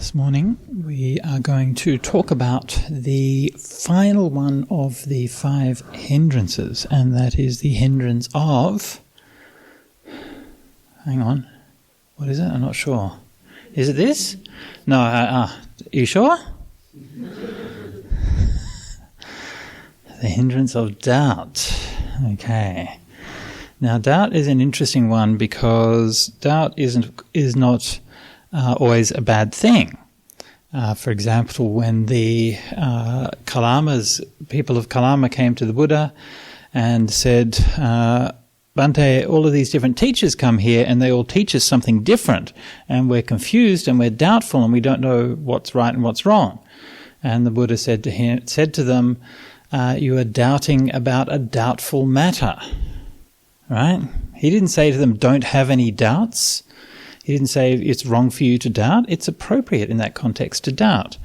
This morning we are going to talk about the final one of the 5 hindrances, and that is the hindrance of... Hang on. What is it? I'm not sure. Is it this? No, are you sure? The hindrance of doubt. Okay. Now, doubt is an interesting one because doubt is not always a bad thing. For example, when the people of Kalama came to the Buddha and said, Bhante, all of these different teachers come here and they all teach us something different, and we're confused and we're doubtful and we don't know what's right and what's wrong. And the Buddha said to them, you are doubting about a doubtful matter. Right? He didn't say to them, don't have any doubts. He didn't say it's wrong for you to doubt. It's appropriate in that context to doubt.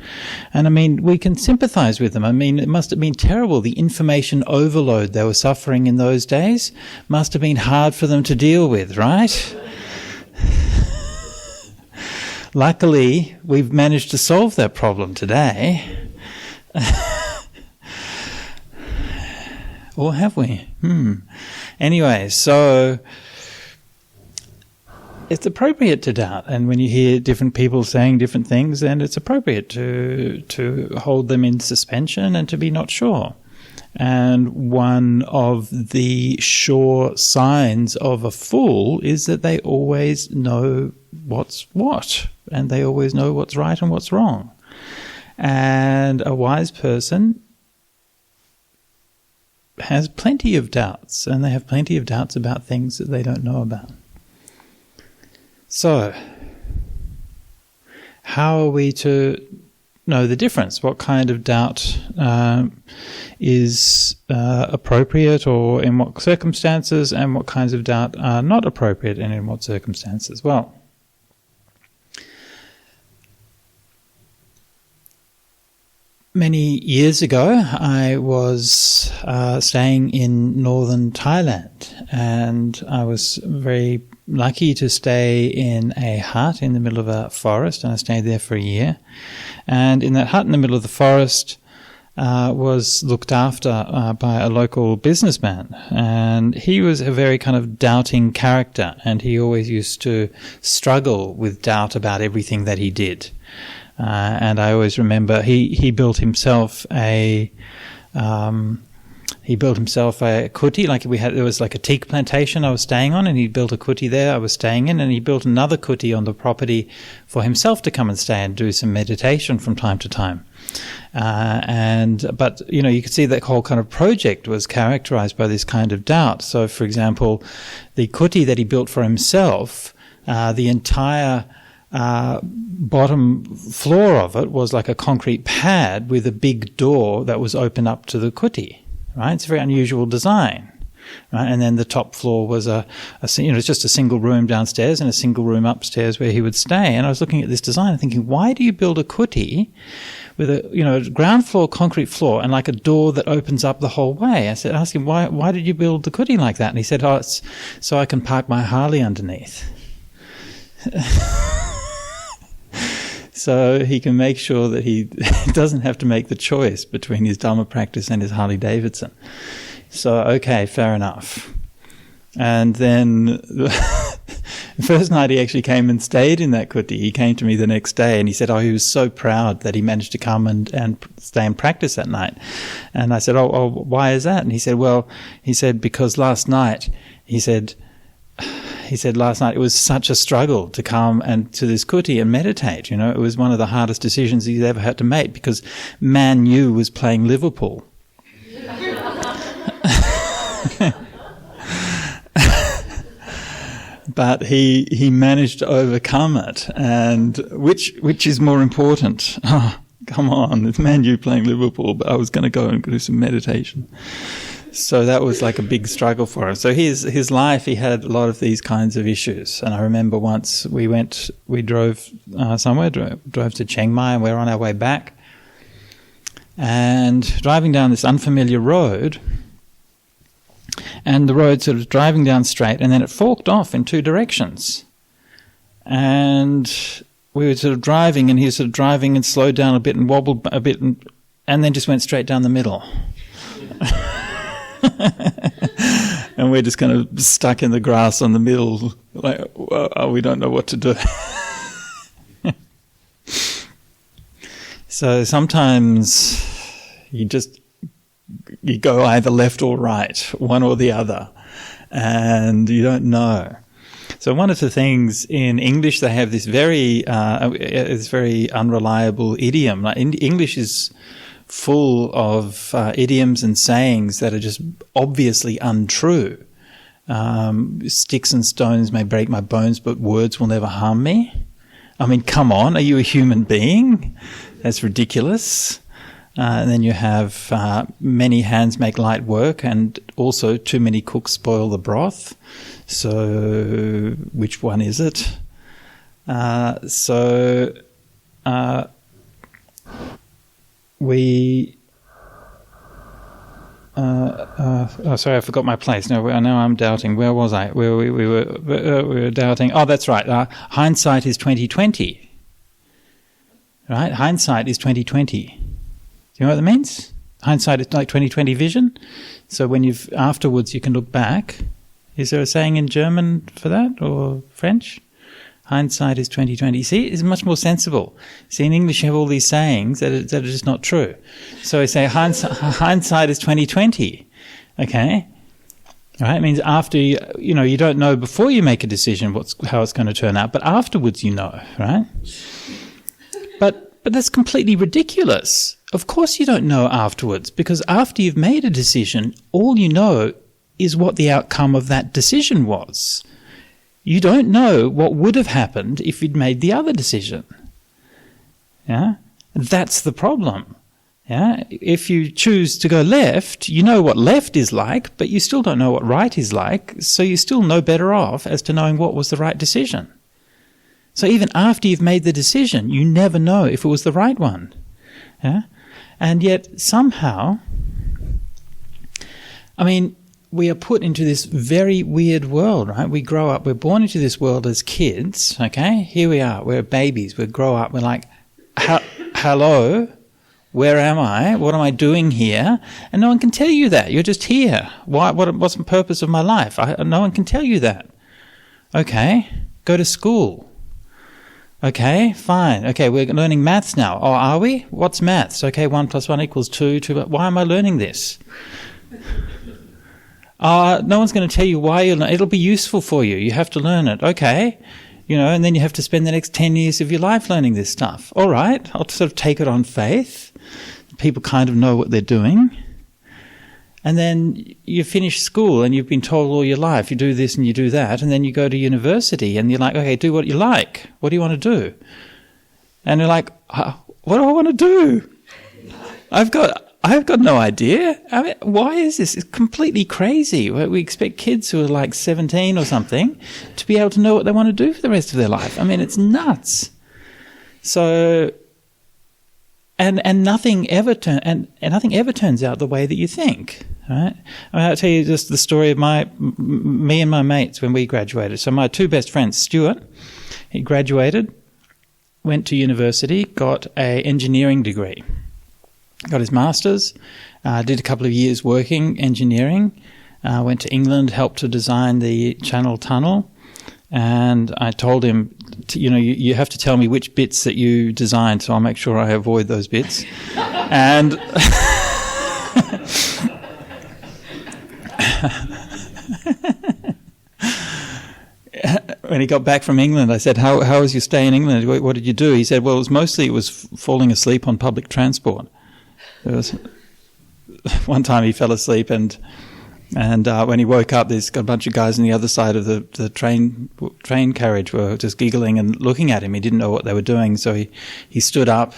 And I mean, we can sympathize with them. I mean, it must have been terrible. The information overload they were suffering in those days must have been hard for them to deal with, right? Luckily, we've managed to solve that problem today. Or have we? Anyway, so it's appropriate to doubt, and when you hear different people saying different things, then it's appropriate to hold them in suspension and to be not sure. And one of the sure signs of a fool is that they always know what's what, and they always know what's right and what's wrong. And a wise person has plenty of doubts, and they have plenty of doubts about things that they don't know about. So, how are we to know the difference? What kind of doubt is appropriate, or in what circumstances, and what kinds of doubt are not appropriate and in what circumstances? Well, many years ago, I was staying in northern Thailand, and I was very lucky to stay in a hut in the middle of a forest, and I stayed there for a year. And in that hut in the middle of the forest was looked after by a local businessman, and he was a very kind of doubting character, and he always used to struggle with doubt about everything that he did. And I always remember he built himself a kuti. There was like a teak plantation I was staying on, and he built a kuti there I was staying in, and he built another kuti on the property for himself to come and stay and do some meditation from time to time. But you could see that whole kind of project was characterized by this kind of doubt. So, for example, the kuti that he built for himself, the entire bottom floor of it was like a concrete pad with a big door that was open up to the kuti. Right, it's a very unusual design. Right, and then the top floor was it's just a single room downstairs and a single room upstairs where he would stay. And I was looking at this design and thinking, why do you build a kuti with a ground floor concrete floor and like a door that opens up the whole way? I asked him, why did you build the kuti like that? And he said, it's so I can park my Harley underneath. So he can make sure that he doesn't have to make the choice between his Dhamma practice and his Harley Davidson. So, okay, fair enough. And then the first night he actually came and stayed in that kuti. He came to me the next day and he said, he was so proud that he managed to come and stay and practice that night. And I said, why is that? And he said, because last night, he said last night it was such a struggle to come and to this kuti and meditate. It was one of the hardest decisions he's ever had to make because Man U was playing Liverpool. But he managed to overcome it, and which is more important? Oh, come on, it's Man U playing Liverpool, but I was going to go and do some meditation. So that was like a big struggle for him. So his life, he had a lot of these kinds of issues. And I remember once we drove somewhere, drove to Chiang Mai, and we were on our way back. And driving down this unfamiliar road, and the road sort of driving down straight, and then it forked off in 2 directions. And we were sort of driving, and he was sort of driving and slowed down a bit and wobbled a bit and then just went straight down the middle. And we're just kind of stuck in the grass on the middle, like, oh, we don't know what to do. So sometimes you go either left or right, one or the other, and you don't know. So one of the things in English, they have this very unreliable idiom. Like English is full of idioms and sayings that are just obviously untrue. Sticks and stones may break my bones, but words will never harm me. I mean, come on, are you a human being? That's ridiculous. And then you have many hands make light work, and also too many cooks spoil the broth. So which one is it? Sorry, I forgot my place. Now I'm doubting. Where was I? Where we were doubting. Oh, that's right. Hindsight is 20/20. Right? Hindsight is 20/20. Do you know what that means? Hindsight is like 20/20 vision. So when afterwards you can look back. Is there a saying in German for that, or French? Hindsight is 20/20. See, it's much more sensible. See, in English you have all these sayings that are just not true. So I say hindsight is 20/20. Okay? Right? It means after you don't know before you make a decision how it's going to turn out, but afterwards you know, right? But that's completely ridiculous. Of course you don't know afterwards, because after you've made a decision, all you know is what the outcome of that decision was. You don't know what would have happened if you'd made the other decision. Yeah? That's the problem. Yeah? If you choose to go left, you know what left is like, but you still don't know what right is like, so you're still no better off as to knowing what was the right decision. So even after you've made the decision, you never know if it was the right one. Yeah? And yet somehow, we are put into this very weird world, right? We grow up, we're born into this world as kids, okay? Here we are, we're babies, we grow up, we're like, hello, where am I? What am I doing here? And no one can tell you that. You're just here. What's the purpose of my life? No one can tell you that. Okay, go to school. Okay, fine. Okay, we're learning maths now. Oh, are we? What's maths? Okay, 1 + 1 = 2. Why am I learning this? No one's going to tell you why it'll be useful for you. You have to learn it. Okay. And then you have to spend the next 10 years of your life learning this stuff. All right. I'll sort of take it on faith. People kind of know what they're doing. And then you finish school and you've been told all your life, you do this and you do that. And then you go to university and you're like, okay, do what you like. What do you want to do? And you're like, what do I want to do? I've got no idea. Why is this? It's completely crazy. We expect kids who are like 17 or something to be able to know what they want to do for the rest of their life. It's nuts. So, and nothing ever turns out the way that you think. Right? I'll tell you just the story of me and my mates when we graduated. So my two best friends, Stuart, he graduated, went to university, got an engineering degree. Got his master's, did a couple of years working engineering, went to England, helped to design the Channel Tunnel, and I told him, you have to tell me which bits that you designed, so I'll make sure I avoid those bits. And when he got back from England, I said, how was your stay in England? What did you do? He said, well, it was falling asleep on public transport. There was one time he fell asleep, and when he woke up, there's got a bunch of guys on the other side of the train carriage were just giggling and looking at him. He didn't know what they were doing, so he stood up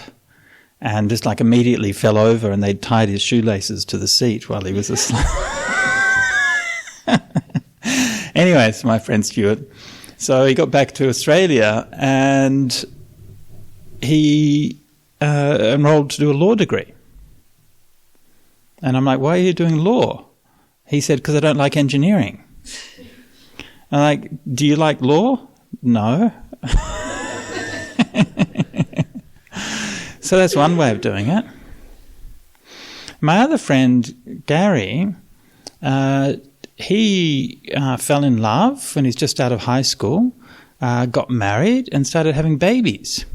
and just like immediately fell over, and they'd tied his shoelaces to the seat while he was asleep. Anyway, it's my friend Stuart. So he got back to Australia and he enrolled to do a law degree. And I'm like, why are you doing law? He said, because I don't like engineering. I'm like, do you like law? No. So that's one way of doing it. My other friend, Gary, he fell in love when he's just out of high school, got married and started having babies.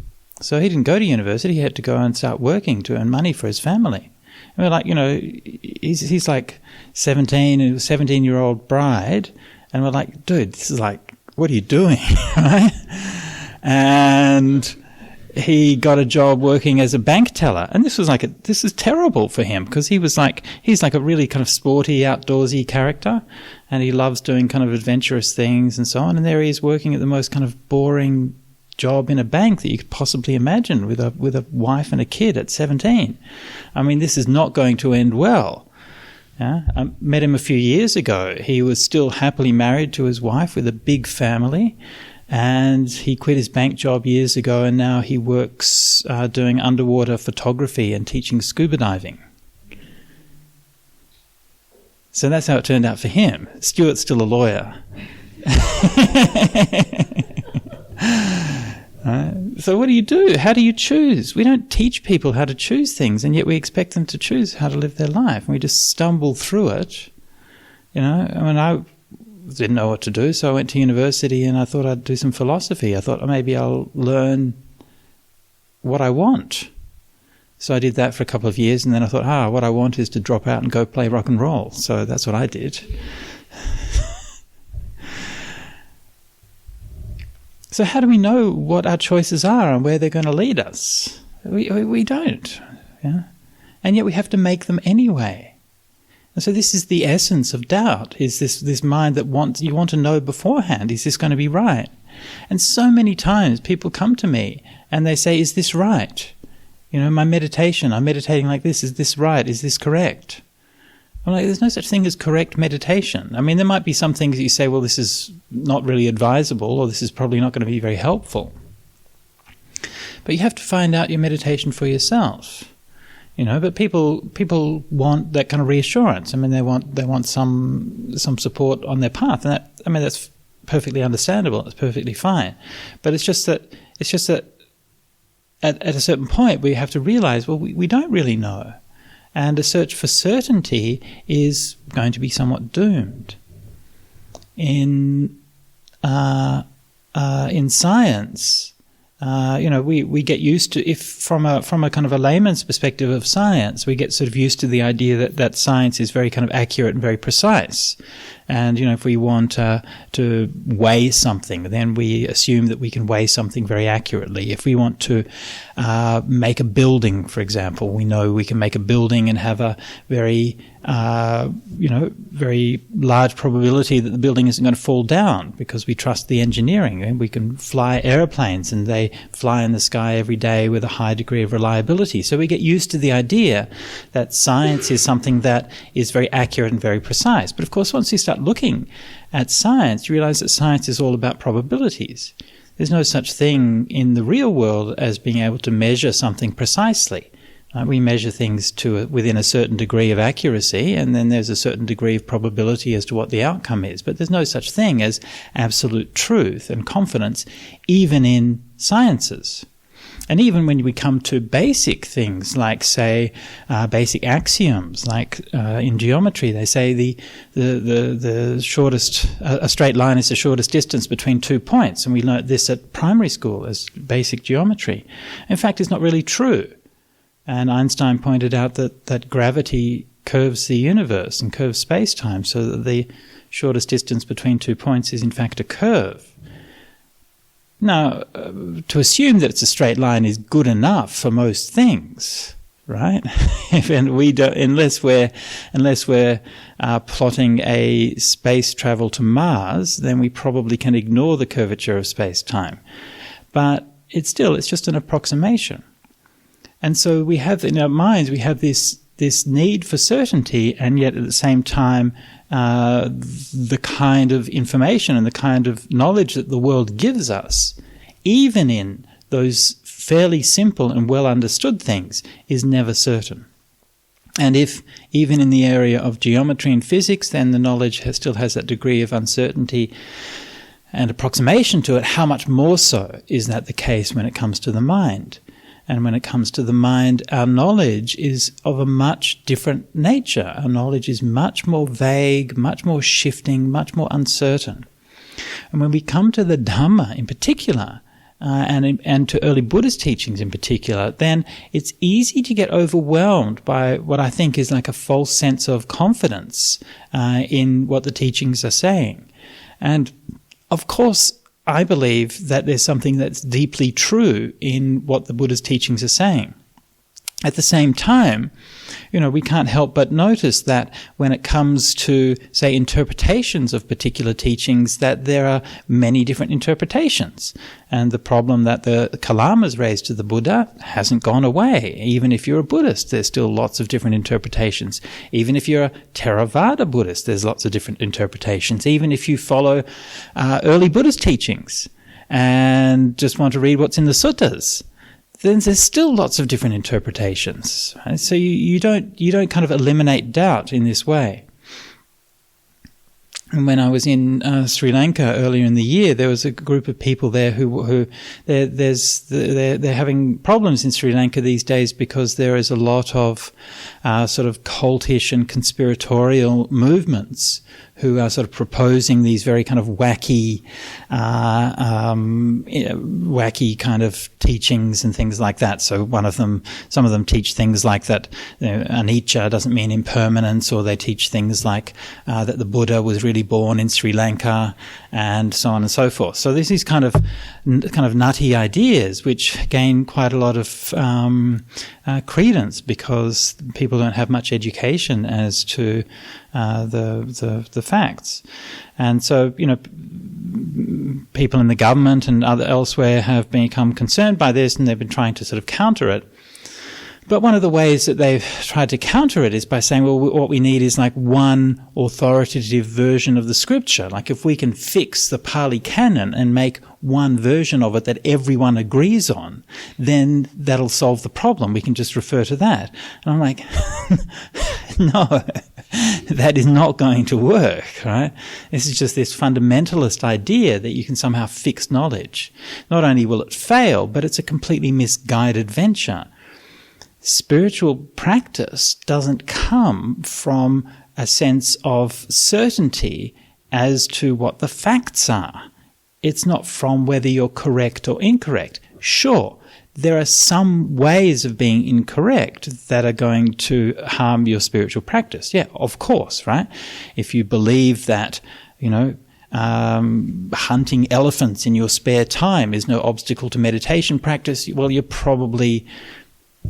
So he didn't go to university. He had to go and start working to earn money for his family. And we're like, he's like 17, a 17-year-old bride. And we're like, dude, this is like, what are you doing? Right? And he got a job working as a bank teller. And this is terrible for him, because he's like a really kind of sporty, outdoorsy character. And he loves doing kind of adventurous things and so on. And there he is working at the most kind of boring job in a bank that you could possibly imagine, with a wife and a kid at 17. I mean, this is not going to end well. Yeah? I met him a few years ago. He was still happily married to his wife with a big family, and he quit his bank job years ago, and now he works doing underwater photography and teaching scuba diving. So that's how it turned out for him. Stuart's still a lawyer. So what do you do? How do you choose? We don't teach people how to choose things, and yet we expect them to choose how to live their life. And we just stumble through it. I didn't know what to do, so I went to university and I thought I'd do some philosophy. I thought maybe I'll learn what I want. So I did that for a couple of years, and then I thought, what I want is to drop out and go play rock and roll. So that's what I did. So how do we know what our choices are and where they're going to lead us? We don't. Yeah? And yet we have to make them anyway. And so this is the essence of doubt, is this mind that you want to know beforehand, is this going to be right? And so many times people come to me and they say, is this right? My meditation, I'm meditating like this, is this right? Is this correct? I'm like, there's no such thing as correct meditation. I mean, there might be some things that you say, well, this is not really advisable, or this is probably not going to be very helpful. But you have to find out your meditation for yourself. But people want that kind of reassurance. I mean, they want some support on their path, and that's perfectly understandable. It's perfectly fine. But it's just that at a certain point we have to realize, well, we don't really know. And a search for certainty is going to be somewhat doomed. In science, we get used to, if from a kind of a layman's perspective of science, we get sort of used to the idea that science is very kind of accurate and very precise. And, if we want to weigh something, then we assume that we can weigh something very accurately. If we want to make a building, for example, we know we can make a building and have a very large probability that the building isn't going to fall down, because we trust the engineering. And we can fly airplanes, and they fly in the sky every day with a high degree of reliability. So we get used to the idea that science is something that is very accurate and very precise. But of course, once you start looking at science, you realize that science is all about probabilities. There's no such thing in the real world as being able to measure something precisely. We measure things within a certain degree of accuracy, and then there's a certain degree of probability as to what the outcome is. But there's no such thing as absolute truth and confidence, even in sciences. And even when we come to basic things like, say, basic axioms, like in geometry, they say the shortest, a straight line is the shortest distance between 2 points. And we learnt this at primary school as basic geometry. In fact, it's not really true. And Einstein pointed out that gravity curves the universe and curves space-time, so that the shortest distance between 2 points is in fact a curve. Now, to assume that it's a straight line is good enough for most things, right? Unless we're plotting a space travel to Mars, then we probably can ignore the curvature of space-time. But it's just an approximation. And so we have in our minds, we have this need for certainty, and yet at the same time, the kind of information and the kind of knowledge that the world gives us, even in those fairly simple and well understood things, is never certain. And if even in the area of geometry and physics, then the knowledge still has that degree of uncertainty and approximation to it, how much more so is that the case when it comes to the mind? And when it comes to the mind, our knowledge is of a much different nature. Our knowledge is much more vague, much more shifting, much more uncertain. And when we come to the Dhamma in particular, and to early Buddhist teachings in particular, then it's easy to get overwhelmed by what I think is like a false sense of confidence in what the teachings are saying. And of course, I believe that there's something that's deeply true in what the Buddha's teachings are saying. At the same time, we can't help but notice that when it comes to, say, interpretations of particular teachings, that there are many different interpretations. And the problem that the Kalamas raised to the Buddha hasn't gone away. Even if you're a Buddhist, there's still lots of different interpretations. Even if you're a Theravada Buddhist, there's lots of different interpretations. Even if you follow early Buddhist teachings and just want to read what's in the suttas, then there's still lots of different interpretations. Right? So you don't kind of eliminate doubt in this way. And when I was in Sri Lanka earlier in the year, there was a group of people there who they're having problems in Sri Lanka these days because there is a lot of sort of cultish and conspiratorial movements who are sort of proposing these very kind of wacky kind of teachings and things like that. So some of them teach things like that anicca doesn't mean impermanence, or they teach things like that the Buddha was really born in Sri Lanka, and so on and so forth. So this is kind of nutty ideas which gain quite a lot of credence because people don't have much education as to the facts. And so, people in the government and elsewhere have become concerned by this, and they've been trying to sort of counter it. But one of the ways that they've tried to counter it is by saying, well, what we need is like one authoritative version of the scripture. Like if we can fix the Pali Canon and make one version of it that everyone agrees on, then that'll solve the problem. We can just refer to that. And I'm like, no, that is not going to work, right? This is just this fundamentalist idea that you can somehow fix knowledge. Not only will it fail, but it's a completely misguided venture. Spiritual practice doesn't come from a sense of certainty as to what the facts are. It's not from whether you're correct or incorrect. Sure, there are some ways of being incorrect that are going to harm your spiritual practice. Yeah, of course, right? If you believe that, hunting elephants in your spare time is no obstacle to meditation practice, well, you're probably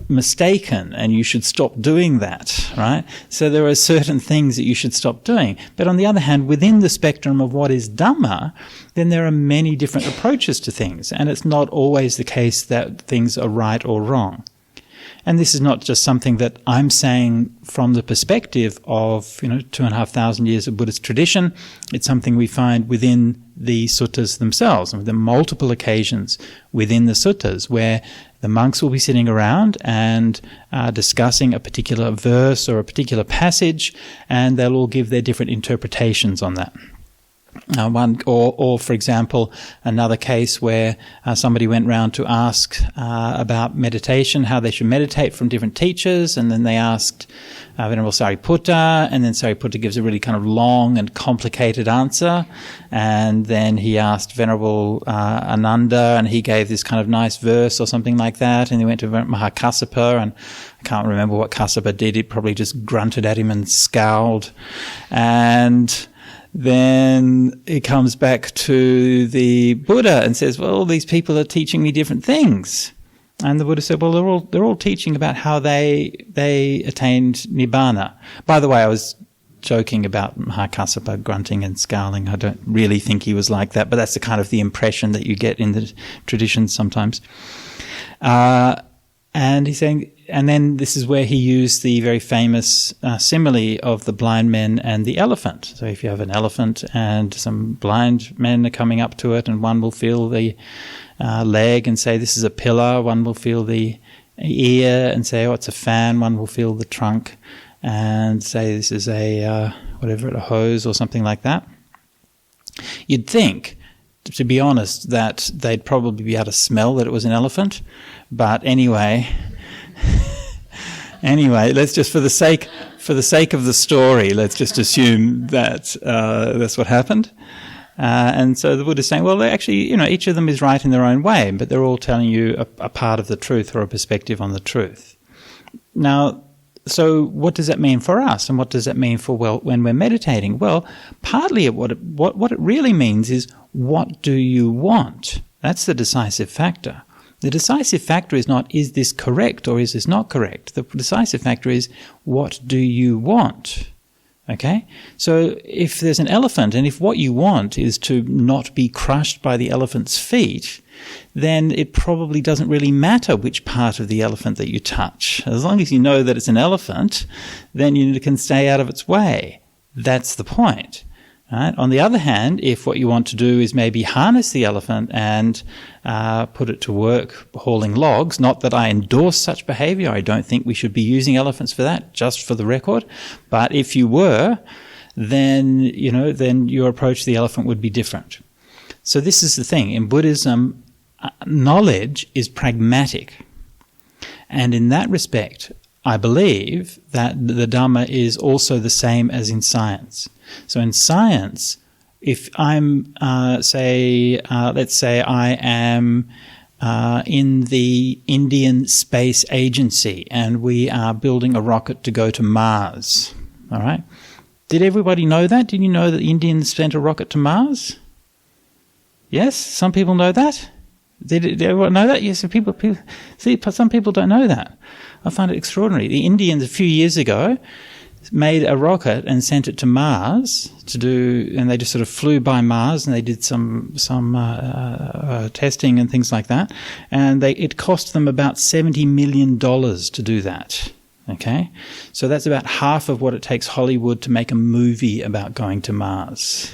mistaken and you should stop doing that, right? So there are certain things that you should stop doing. But on the other hand, within the spectrum of what is Dhamma, then there are many different approaches to things, and it's not always the case that things are right or wrong. And this is not just something that I'm saying from the perspective of 2,500 years of Buddhist tradition. It's something we find within the suttas themselves, and there are multiple occasions within the suttas where the monks will be sitting around and discussing a particular verse or a particular passage, and they'll all give their different interpretations on that. Or for example, another case where somebody went round to ask about meditation, how they should meditate from different teachers, and then they asked Venerable Sariputta, and then Sariputta gives a really kind of long and complicated answer, and then he asked Venerable Ananda, and he gave this kind of nice verse or something like that, and he went to Mahakassapa, and I can't remember what Kassapa did. He probably just grunted at him and scowled, and then he comes back to the Buddha and says, well, these people are teaching me different things. And the Buddha said, well, they're all teaching about how they attained Nibbana. By the way, I was joking about Mahakassapa grunting and scowling. I don't really think he was like that, but that's the kind of the impression that you get in the traditions sometimes. And he's saying, and then this is where he used the very famous simile of the blind men and the elephant. So if you have an elephant and some blind men are coming up to it, and one will feel the leg and say, this is a pillar. One will feel the ear and say, oh, it's a fan. One will feel the trunk and say, this is a hose or something like that. You'd think, to be honest, that they'd probably be able to smell that it was an elephant. But anyway, let's just, for the sake of the story, let's just assume that that's what happened. And so the Buddha is saying, well, actually, each of them is right in their own way, but they're all telling you a part of the truth or a perspective on the truth. Now, so what does that mean for us, and what does that mean for when we're meditating? Well, partly what it really means is, what do you want? That's the decisive factor. The decisive factor is not, is this correct or is this not correct? The decisive factor is, what do you want? Okay? So if there's an elephant, and if what you want is to not be crushed by the elephant's feet, then it probably doesn't really matter which part of the elephant that you touch. As long as you know that it's an elephant, then you can stay out of its way. That's the point. Right? On the other hand, if what you want to do is maybe harness the elephant and put it to work hauling logs, not that I endorse such behavior, I don't think we should be using elephants for that, just for the record, but if you were, then your approach to the elephant would be different. So this is the thing. In Buddhism, knowledge is pragmatic. And in that respect, I believe that the Dhamma is also the same as in science. So in science, if I'm, let's say I am in the Indian Space Agency and we are building a rocket to go to Mars, all right? Did everybody know that? Did you know that the Indians sent a rocket to Mars? Yes? Some people know that? Did everyone know that? Yes, some people don't know that. I find it extraordinary. The Indians a few years ago made a rocket and sent it to Mars and they just sort of flew by Mars and they did some testing and things like that. And it cost them about $70 million to do that. Okay? So that's about half of what it takes Hollywood to make a movie about going to Mars.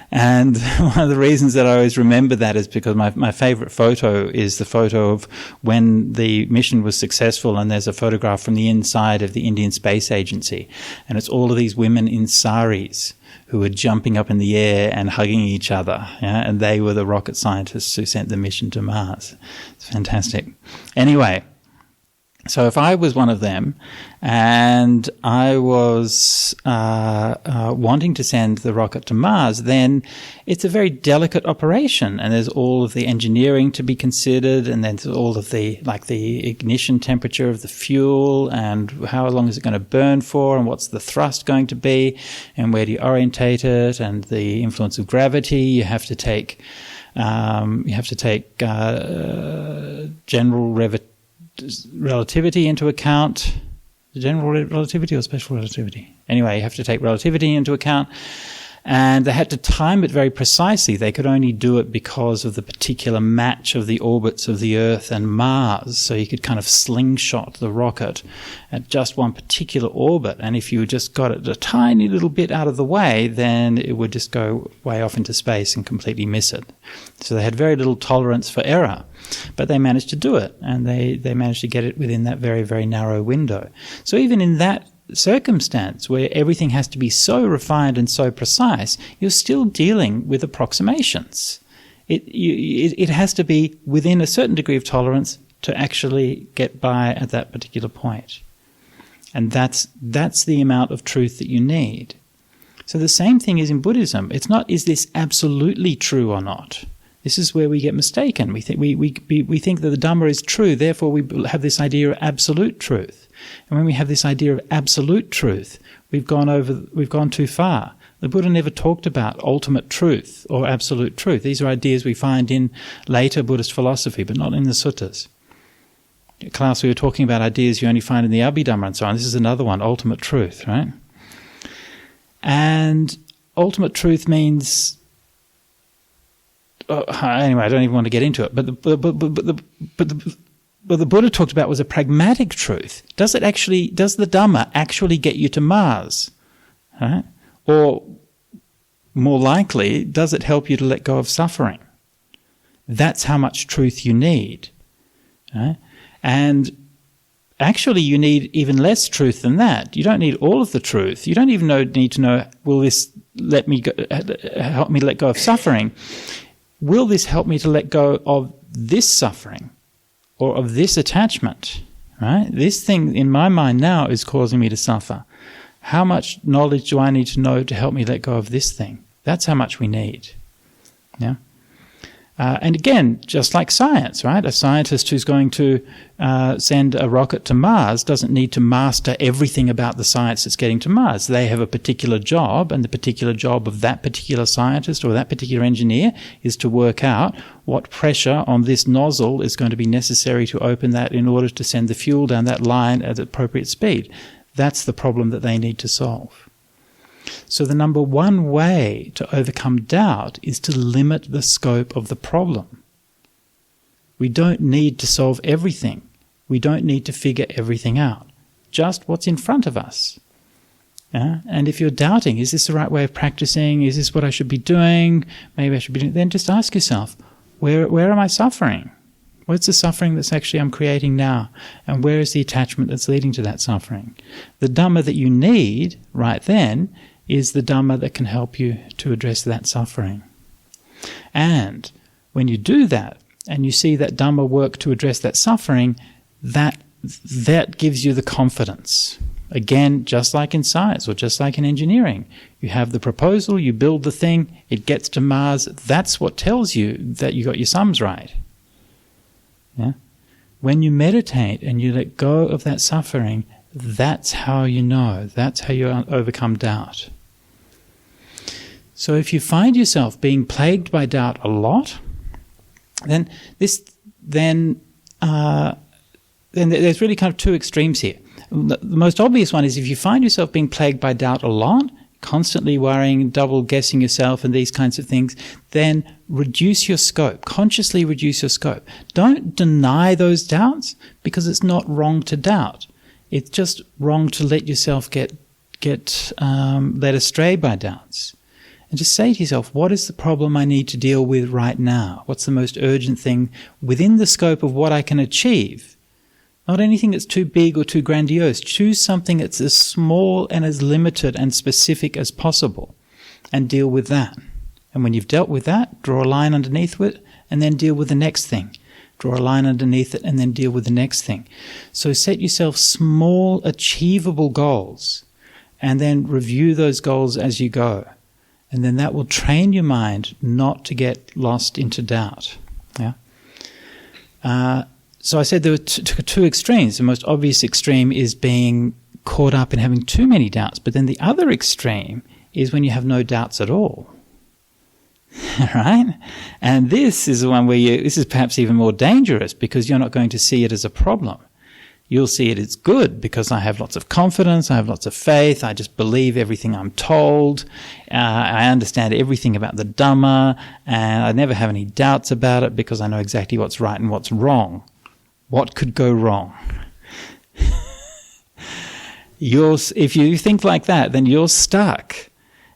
And one of the reasons that I always remember that is because my favourite photo is the photo of when the mission was successful, and there's a photograph from the inside of the Indian Space Agency, and it's all of these women in saris who were jumping up in the air and hugging each other, and they were the rocket scientists who sent the mission to Mars. It's fantastic. Anyway, so if I was one of them and I was wanting to send the rocket to Mars, then it's a very delicate operation, and there's all of the engineering to be considered, and then there's all of the ignition temperature of the fuel, and how long is it going to burn for, and what's the thrust going to be, and where do you orientate it, and the influence of gravity. You have to take general relativity into account. General relativity or special relativity? Anyway, you have to take relativity into account. And they had to time it very precisely. They could only do it because of the particular match of the orbits of the Earth and Mars. So you could kind of slingshot the rocket at just one particular orbit. And if you just got it a tiny little bit out of the way, then it would just go way off into space and completely miss it. So they had very little tolerance for error. But they managed to do it, and they managed to get it within that very, very narrow window. So even in that circumstance where everything has to be so refined and so precise, you're still dealing with approximations. It has to be within a certain degree of tolerance to actually get by at that particular point. And that's the amount of truth that you need. So the same thing is in Buddhism. It's not, is this absolutely true or not? This is where we get mistaken. We think that the Dhamma is true, therefore we have this idea of absolute truth. And when we have this idea of absolute truth, we've gone too far. The Buddha never talked about ultimate truth or absolute truth. These are ideas we find in later Buddhist philosophy, but not in the suttas. Klaus, we were talking about ideas you only find in the Abhidhamma and so on. This is another one, ultimate truth, right? And ultimate truth means... anyway, I don't even want to get into it. But the Buddha talked about was a pragmatic truth. Does the Dhamma actually get you to Mars? Right? Or more likely, does it help you to let go of suffering? That's how much truth you need. Right? And actually you need even less truth than that. You don't need all of the truth. You don't even need to know, will this help me let go of suffering? Will this help me to let go of this suffering or of this attachment? Right? This thing in my mind now is causing me to suffer. How much knowledge do I need to know to help me let go of this thing? That's how much we need. Yeah. And again, just like science, right? A scientist who's going to send a rocket to Mars doesn't need to master everything about the science that's getting to Mars. They have a particular job, and the particular job of that particular scientist or that particular engineer is to work out what pressure on this nozzle is going to be necessary to open that in order to send the fuel down that line at the appropriate speed. That's the problem that they need to solve. So the number one way to overcome doubt is to limit the scope of the problem. We don't need to solve everything. We don't need to figure everything out. Just what's in front of us. Yeah? And if you're doubting, is this the right way of practicing? Is this what I should be doing? Maybe I should be doing. Then just ask yourself, where am I suffering? What's the suffering that's actually I'm creating now? And where is the attachment that's leading to that suffering? The Dhamma that you need right then is the Dhamma that can help you to address that suffering. And when you do that, and you see that Dhamma work to address that suffering, that gives you the confidence. Again, just like in science or just like in engineering, you have the proposal, you build the thing, it gets to Mars. That's what tells you that you got your sums right. Yeah? When you meditate and you let go of that suffering, that's how you know. That's how you overcome doubt. So if you find yourself being plagued by doubt a lot, then there's really kind of two extremes here. The most obvious one is if you find yourself being plagued by doubt a lot, constantly worrying, double guessing yourself and these kinds of things, then reduce your scope, consciously reduce your scope. Don't deny those doubts, because it's not wrong to doubt. It's just wrong to let yourself get led astray by doubts. And just say to yourself, what is the problem I need to deal with right now? What's the most urgent thing within the scope of what I can achieve? Not anything that's too big or too grandiose. Choose something that's as small and as limited and specific as possible and deal with that. And when you've dealt with that, draw a line underneath it and then deal with the next thing. Draw a line underneath it and then deal with the next thing. So set yourself small, achievable goals and then review those goals as you go. And then that will train your mind not to get lost into doubt. Yeah. So I said there were two extremes. The most obvious extreme is being caught up in having too many doubts. But then the other extreme is when you have no doubts at all. Right? And this is the one where this is perhaps even more dangerous, because you're not going to see it as a problem. You'll see it as good because I have lots of confidence, I have lots of faith, I just believe everything I'm told, I understand everything about the Dhamma, and I never have any doubts about it because I know exactly what's right and what's wrong. What could go wrong? If you think like that, then you're stuck,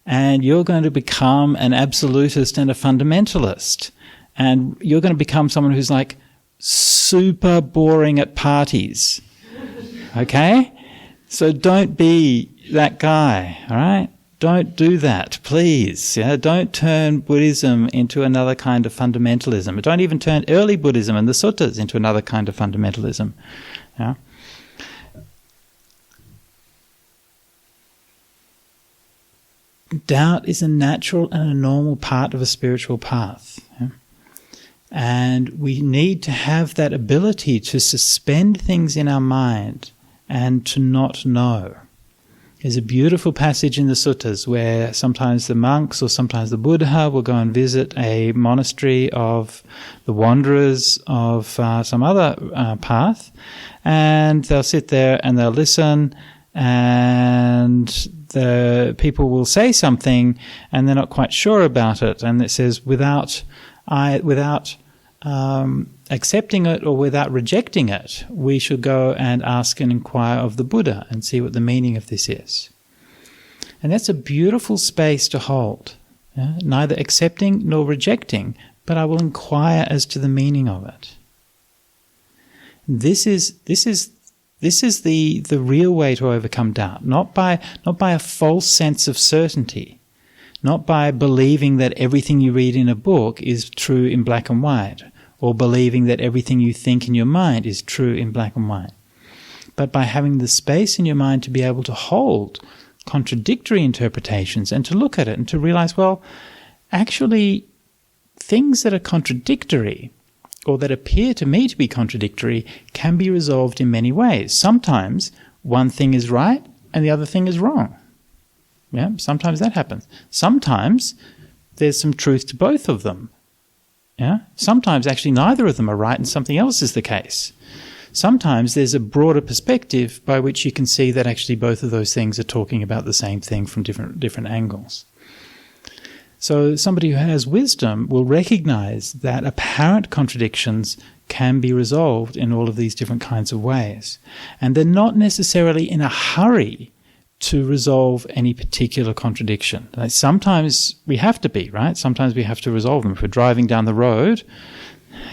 and you're going to become an absolutist and a fundamentalist, and you're going to become someone who's like, super boring at parties. Okay? So don't be that guy, all right? Don't do that, please. Yeah? Don't turn Buddhism into another kind of fundamentalism. Don't even turn early Buddhism and the suttas into another kind of fundamentalism. Yeah? Doubt is a natural and a normal part of a spiritual path. Yeah? And we need to have that ability to suspend things in our mind and to not know. There's a beautiful passage in the suttas where sometimes the monks or sometimes the Buddha will go and visit a monastery of the wanderers of some other path, and they'll sit there and they'll listen, and the people will say something and they're not quite sure about it, and it says without accepting it or without rejecting it, we should go and ask and inquire of the Buddha and see what the meaning of this is. And that's a beautiful space to hold. Yeah? Neither accepting nor rejecting, but I will inquire as to the meaning of it. This is This is the real way to overcome doubt, not by a false sense of certainty, not by believing that everything you read in a book is true in black and white, or believing that everything you think in your mind is true in black and white, but by having the space in your mind to be able to hold contradictory interpretations and to look at it and to realize, well, actually, things that are contradictory or that appear to me to be contradictory can be resolved in many ways. Sometimes one thing is right and the other thing is wrong. Yeah, sometimes that happens. Sometimes there's some truth to both of them. Yeah, sometimes actually neither of them are right and something else is the case. Sometimes there's a broader perspective by which you can see that actually both of those things are talking about the same thing from different angles. So somebody who has wisdom will recognize that apparent contradictions can be resolved in all of these different kinds of ways. And they're not necessarily in a hurry to resolve any particular contradiction. Like sometimes we have to be, right? Sometimes we have to resolve them. If we're driving down the road,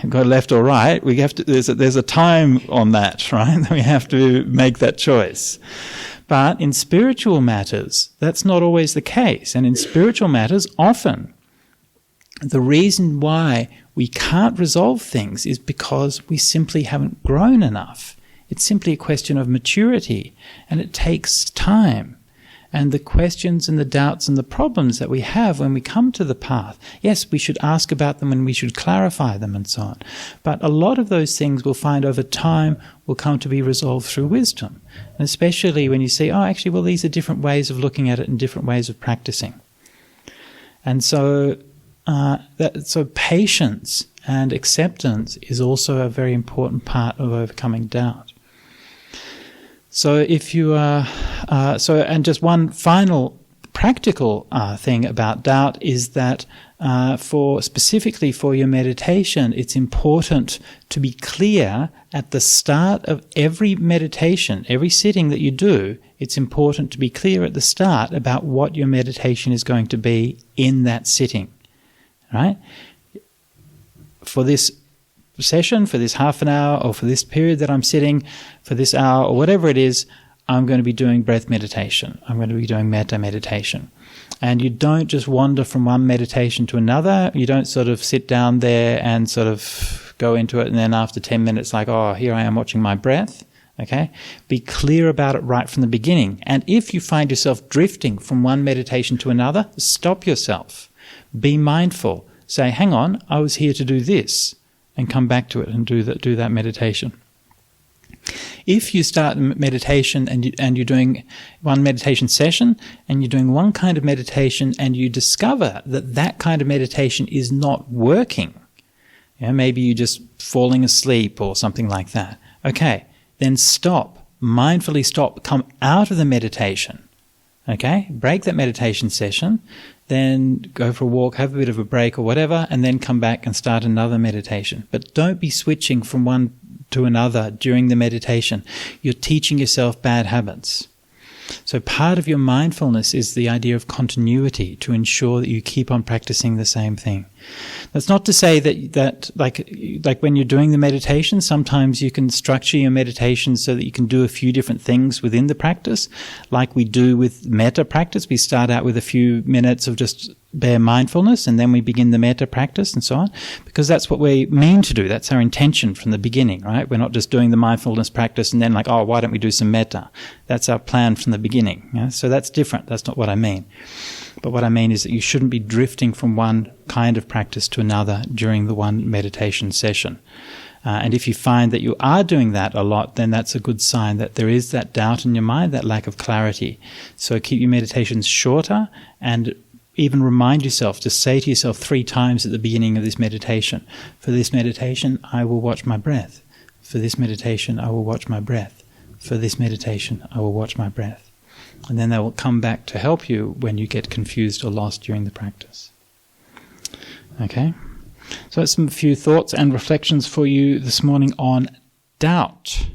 go left or right, we have to. There's a time on that, right? We have to make that choice. But in spiritual matters, that's not always the case. And in spiritual matters, often the reason why we can't resolve things is because we simply haven't grown enough. It's simply a question of maturity, and it takes time. And the questions and the doubts and the problems that we have when we come to the path, yes, we should ask about them and we should clarify them and so on. But a lot of those things we'll find over time will come to be resolved through wisdom. And especially when you see, oh, actually, well, these are different ways of looking at it and different ways of practicing. And so, so patience and acceptance is also a very important part of overcoming doubt. So if you and just one final practical thing about doubt is that specifically for your meditation, it's important to be clear at the start of every meditation, every sitting that you do. It's important to be clear at the start about what your meditation is going to be in that sitting, right? For this session, for this half an hour, or for this period that I'm sitting, for this hour, or whatever it is, I'm going to be doing breath meditation. I'm going to be doing metta meditation. And you don't just wander from one meditation to another. You don't sort of sit down there and sort of go into it and then after 10 minutes like, oh, here I am watching my breath. Okay? Be clear about it right from the beginning. And if you find yourself drifting from one meditation to another, stop yourself. Be mindful. Say, hang on, I was here to do this. And come back to it and do that meditation. If you start meditation and you're doing one meditation session and you're doing one kind of meditation and you discover that kind of meditation is not working, maybe you're just falling asleep or something like that, okay, then stop, mindfully stop, come out of the meditation, okay, break that meditation session, then go for a walk, have a bit of a break or whatever, and then come back and start another meditation. But don't be switching from one to another during the meditation. You're teaching yourself bad habits. So part of your mindfulness is the idea of continuity, to ensure that you keep on practicing the same thing. That's not to say that like when you're doing the meditation, sometimes you can structure your meditation so that you can do a few different things within the practice, like we do with metta practice. We start out with a few minutes of just bare mindfulness, and then we begin the metta practice and so on, because that's what we mean to do. That's our intention from the beginning, right? We're not just doing the mindfulness practice and then like, oh, why don't we do some metta? That's our plan from the beginning. Yeah? So that's different. That's not what I mean. But what I mean is that you shouldn't be drifting from one kind of practice to another during the one meditation session. And if you find that you are doing that a lot, then that's a good sign that there is that doubt in your mind, that lack of clarity. So keep your meditations shorter, and even remind yourself to say to yourself 3 times at the beginning of this meditation, for this meditation, I will watch my breath. For this meditation, I will watch my breath. For this meditation, I will watch my breath. And then they will come back to help you when you get confused or lost during the practice. Okay? So that's a few thoughts and reflections for you this morning on doubt.